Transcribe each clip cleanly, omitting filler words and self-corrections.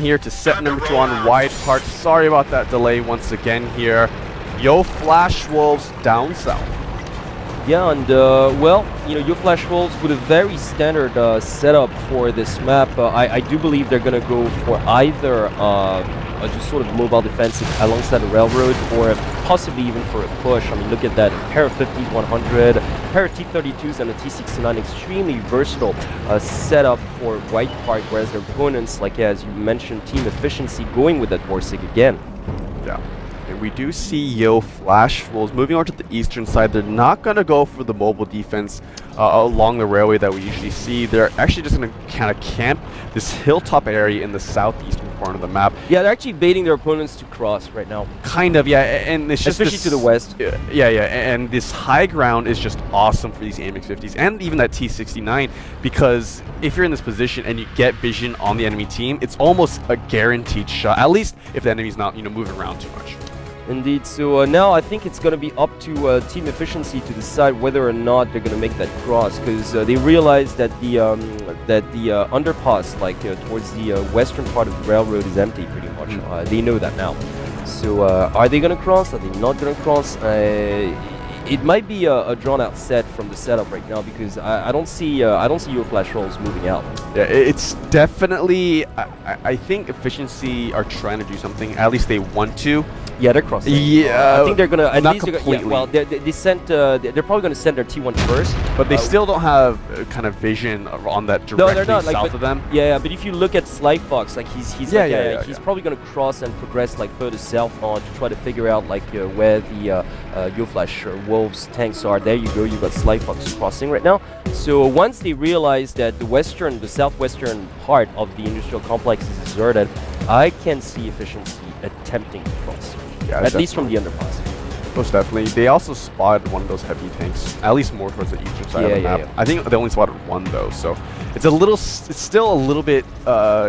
Here to set number 2 on wide part. Sorry about that delay once again here. Yo Flash Wolves down south. Yeah, and well, Yo Flash Wolves with a very standard setup for this map. I do believe they're gonna go for either just sort of mobile defensive alongside the railroad, or possibly even for a push. I mean, look at that, a pair of 50s 100, a pair of T32s and a T69, extremely versatile setup for white part, whereas their opponents, like as you mentioned, team efficiency, going with that Borsig again. Yeah. And we do see Yo Flash Wolves moving over to the eastern side. They're not going to go for the mobile defense along the railway that we usually see. They're actually just going to kind of camp this hilltop area in the southeastern corner of the map. Yeah, they're actually baiting their opponents to cross right now. Kind of, yeah, and it's just especially to the west. Yeah, and this high ground is just awesome for these AMX 50s and even that T69, because if you're in this position and you get vision on the enemy team, it's almost a guaranteed shot, at least if the enemy's not, moving around too much. Indeed. So now I think it's going to be up to team efficiency to decide whether or not they're going to make that cross, because they realize that the underpass, like towards the western part of the railroad, is empty pretty much. They know that now. So are they going to cross? Are they not going to cross? It might be a drawn-out set from the setup right now, because I don't see Yo Flash Wolves moving out. Yeah, it's definitely. I think efficiency are trying to do something. At least they want to. Yeah, they're crossing. Yeah, I think they're gonna. At not least completely. yeah, well, they sent. They're probably gonna send their T1 first, but they still don't have kind of vision on that directly they're not, south of them. Yeah, but if you look at Sly Fox, like he's he's probably gonna cross and progress like further south on to try to figure out like where the Yo Flash Wolves tanks are. There you go. You got Sly Fox crossing right now. So once they realize that the southwestern part of the industrial complex is deserted, I can see efficiency attempting to cross. Yeah, at least from the underpass. Most definitely. They also spotted one of those heavy tanks, at least more towards the eastern side of the map. I think they only spotted one though, so it's still a little bit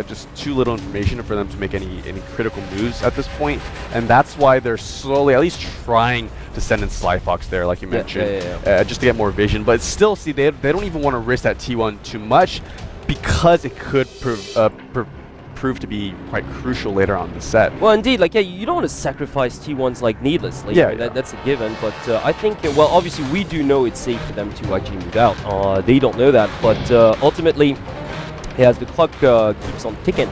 just too little information for them to make any critical moves at this point, and that's why they're slowly at least trying to send in Sly Fox there, like you mentioned, just to get more vision. But still, see, they don't even want to risk that T1 too much, because it could prove to be quite crucial later on in the set. Well, indeed, like you don't want to sacrifice T1s like needlessly. That's a given. But I think, well, obviously we do know it's safe for them to actually move out. They don't know that, but ultimately, as the clock keeps on ticking,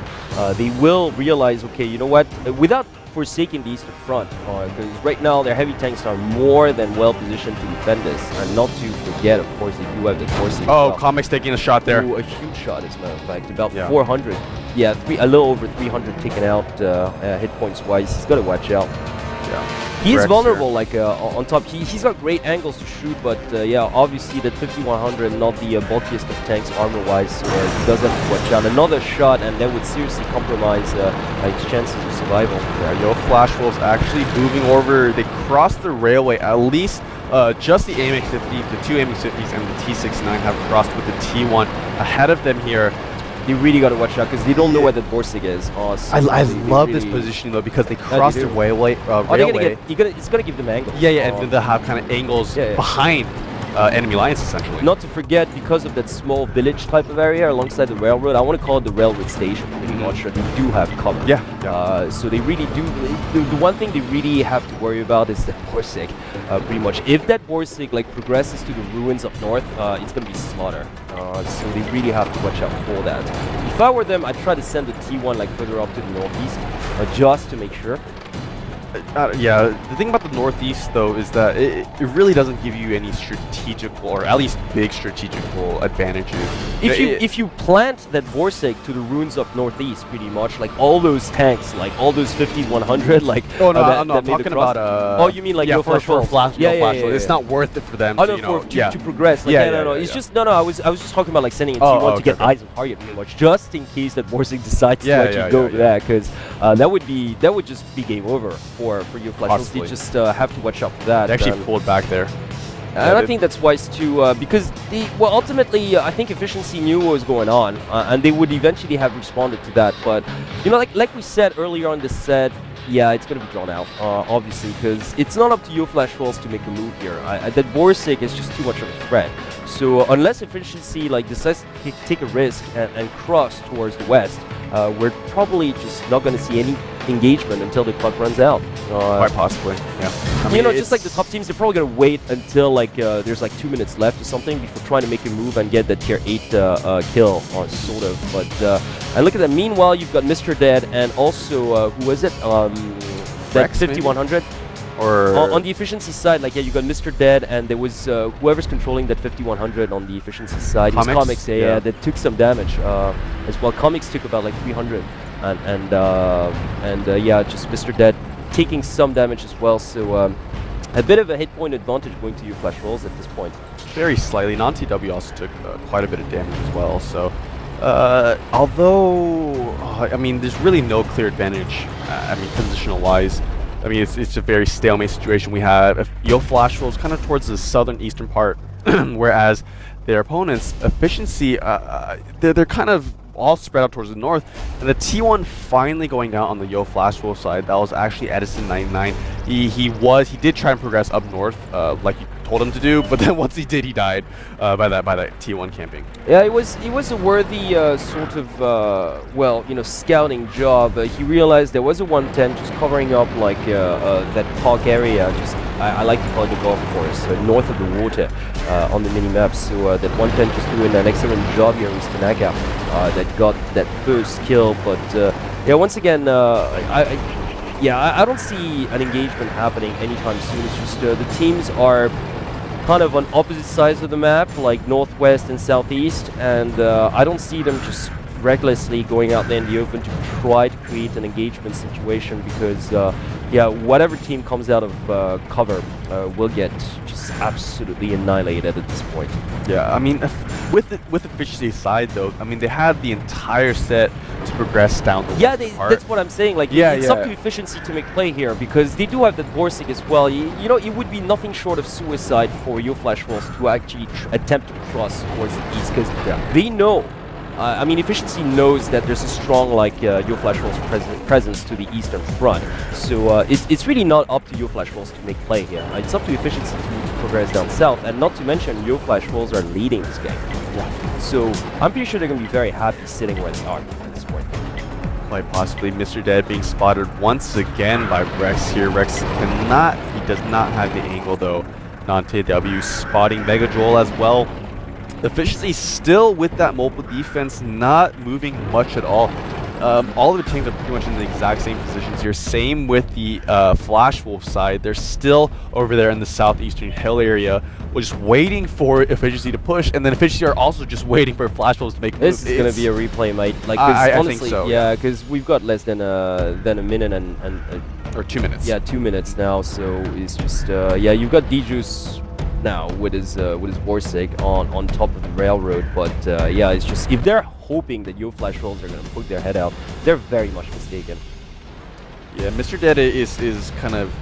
they will realize, okay, you know what? Without forsaking the eastern front, because right now their heavy tanks are more than well positioned to defend this, and not to forget, of course, they do have the forcing. Oh, Comic's taking a shot there. Ooh, a huge shot, as a matter of fact, about 400. Yeah, a little over 300 taken out hit points wise. He's got to watch out. Yeah. He's vulnerable, like on top. He's got great angles to shoot, but yeah, obviously that 5100 not the bulkiest of tanks armor-wise, so he does have to watch out. Another shot, and that would seriously compromise his chances of survival. Yeah, Yo Flash Wolves actually moving over. They crossed the railway. At least just the AMX 50, the two AMX 50s, and the T69 have crossed with the T1 ahead of them here. You really got to watch out, because they don't know where the Borsig is. I love this positioning though, because they crossed the railway. It's going to give them angles. Yeah, and they'll have kind of angles behind enemy lines, essentially. Not to forget, because of that small village type of area alongside the railroad, I want to call it the railroad station, pretty much. They do have cover. Yeah. So they really do. The one thing they really have to worry about is that Borsig, pretty much. If that Borsig like progresses to the ruins up north, it's going to be slaughter. So they really have to watch out for that. If I were them, I'd try to send the T1 like further up to the northeast, just to make sure. Yeah, the thing about the northeast though is that it really doesn't give you any strategical, or at least big strategical advantages. If you plant that Borsig to the ruins of northeast, pretty much, like all those tanks, like all those 50-100, like I'm talking about oh, you mean like for Flash? It's not worth it for them. To progress. Like, no. It's just I was just talking about like sending a T1 to get eyes on target, pretty much, just in case that Borsig decides to actually go over that, because that would just be game over for Yo Flash. They just have to watch out for that. They actually pulled back there. And I think that's wise too, because ultimately, I think efficiency knew what was going on, and they would eventually have responded to that. But like we said earlier on this set, yeah, it's going to be drawn out, obviously, because it's not up to Yo Flash Wolves to make a move here. That Borsig is just too much of a threat. So unless efficiency like decides to take a risk and cross towards the west, we're probably just not going to see any engagement until the clock runs out. Quite possibly, yeah. I mean, you know, just like the top teams, they're probably going to wait until like there's like 2 minutes left or something before trying to make a move and get the tier 8 kill, sort of. But I look at that. Meanwhile, you've got Mr. Dead and also who was it? That 5100. Or on the efficiency side, like you got Mr. Dead, and there was whoever's controlling that 5100 on the efficiency side. It was Comics, yeah, that took some damage as well. Comics took about like 300, and yeah, just Mr. Dead taking some damage as well. So a bit of a hit point advantage going to you Flash Rolls at this point. Very slightly. Non-TW also took quite a bit of damage as well. So although I mean, there's really no clear advantage. I mean, positional wise. I mean, it's a very stalemate situation we have. Yo Flash Rolls kind of towards the southern eastern part, whereas their opponents' efficiency, they're kind of all spread out towards the north. And the T1 finally going down on the Yo Flash Roll side, that was actually Edison99. He did try and progress up north, like you told him to do, but then once he did, he died by that T1 camping. Yeah, it was a worthy sort of well, you know, scouting job. He realized there was a 110 just covering up like that park area. Just I like to call it the golf course, north of the water on the mini map. So that 110 just doing an excellent job here with Tanaka that got that first kill. But yeah, once again, I don't see an engagement happening anytime soon. It's just the teams are kind of on opposite sides of the map, like northwest and southeast, and I don't see them just recklessly going out there in the open to try to create an engagement situation, because yeah, whatever team comes out of cover will get just absolutely annihilated at this point. Yeah, I mean, with efficiency side though, I mean, they had the entire set to progress down the that's what I'm saying. Like, it's up to efficiency to make play here, because they do have that Borsig as well. You know, it would be nothing short of suicide for Yo Flash Rolls to actually attempt to cross towards the east, because they know. I mean, efficiency knows that there's a strong like Yo Flash Rolls presence to the eastern front. So it's really not up to Yo Flash Rolls to make play here. It's up to efficiency to progress down south, and not to mention Yo Flash Rolls are leading this game. Yeah. So I'm pretty sure they're going to be very happy sitting where they are at this point. Quite possibly Mr. Dead being spotted once again by Rex here. Rex cannot, he does not have the angle though. Non-TW spotting Mega Joel as well. Efficiency still with that mobile defense, not moving much at all. All of the teams are pretty much in the exact same positions here. Same with the Flash Wolf side. They're still over there in the southeastern hill area, just waiting for efficiency to push, and then efficiency are also just waiting for Flash Wolves to make moves. This is going to be a replay, mate. Like, I honestly, think so. Yeah, because we've got less than a minute and or 2 minutes. Yeah, 2 minutes now. So it's just yeah, you've got D-Juice now with his Borsig on top of the railroad, but yeah, it's just if they're hoping that Yo Flash Rolls are going to poke their head out, they're very much mistaken. Yeah, Mr. Dead is kind of,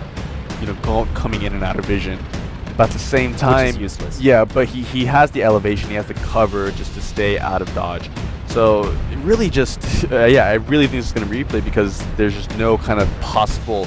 you know, coming in and out of vision, but at the same time, which is useless. Yeah, but he has the elevation, he has the cover just to stay out of dodge. So it really just yeah, I really think this is going to replay, because there's just no kind of possible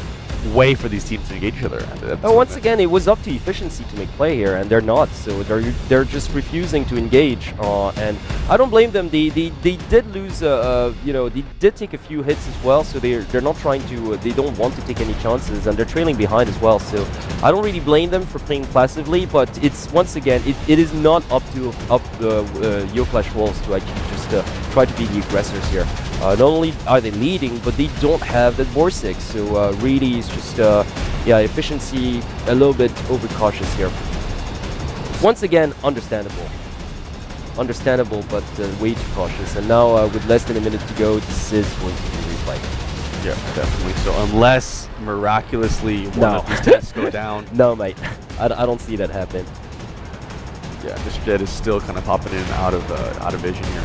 way for these teams to engage each other. Once again, it was up to efficiency to make play here, and they're not. So they're just refusing to engage, and I don't blame them. They did lose, you know, they did take a few hits as well. So they're not trying to, they don't want to take any chances, and they're trailing behind as well. So I don't really blame them for playing passively, but it's once again, it is not up to the Yo Flash Wolves to actually just try to be the aggressors here. Not only are they leading, but they don't have that Borsig, so really it's just yeah, efficiency a little bit overcautious here. Once again, understandable, but way too cautious. And now with less than a minute to go, this is going to be replay. Yeah, definitely. So unless miraculously one of these tests go down, no, mate, I don't see that happen. Yeah, Mr. Dead is still kind of popping in and out of vision here.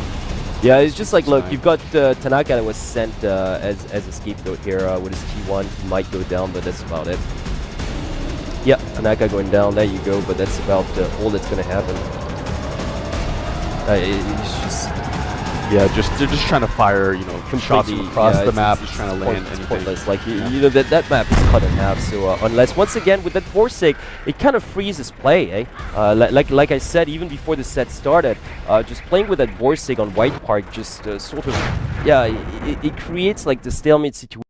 Yeah, it's just like, look, you've got Tanaka that was sent as a scapegoat here with his T1. He might go down, but that's about it. Yeah, Tanaka going down, there you go, but that's about all that's going to happen. It's just... Yeah, they're just trying to fire, you know, shots from across the map, just trying to land anything. Pointless. Like you know that map is cut in half. So unless once again with that Borsig, it kind of freezes play. Like I said, even before the set started, just playing with that Borsig on White Park just sort of it creates like the stalemate situation.